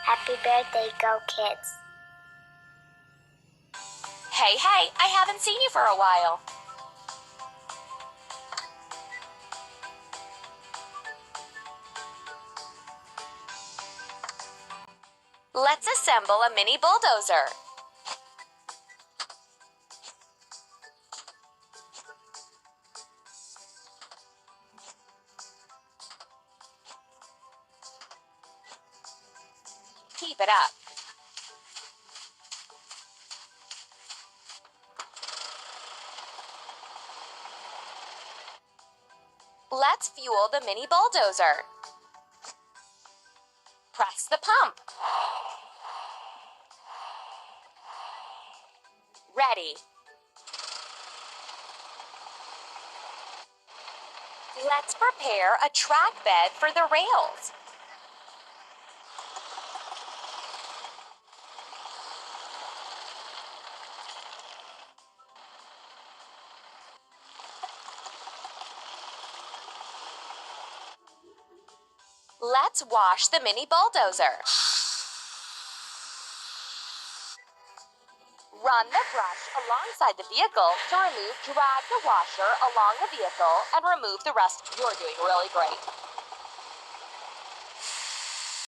Happy birthday, Go Kids. Hey, I haven't seen you for a while. Let's assemble a mini bulldozer. Keep it up. Let's fuel the mini bulldozer. Press the pump. Ready. Let's prepare a track bed for the rails. Let's wash the mini bulldozer. Run the brush alongside the vehicle to drag the washer along the vehicle and remove the rust. You're doing really great.